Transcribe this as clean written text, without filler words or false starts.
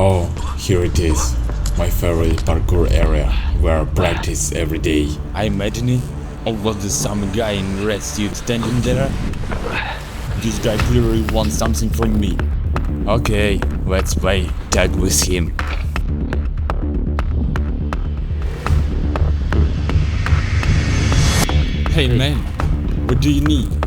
Oh, here it is. My favorite parkour area, where I practice every day. I imagine it. Or was there some guy in red suit standing there? This guy clearly wants something from me. Okay, let's play tag with him. Hey man, what do you need?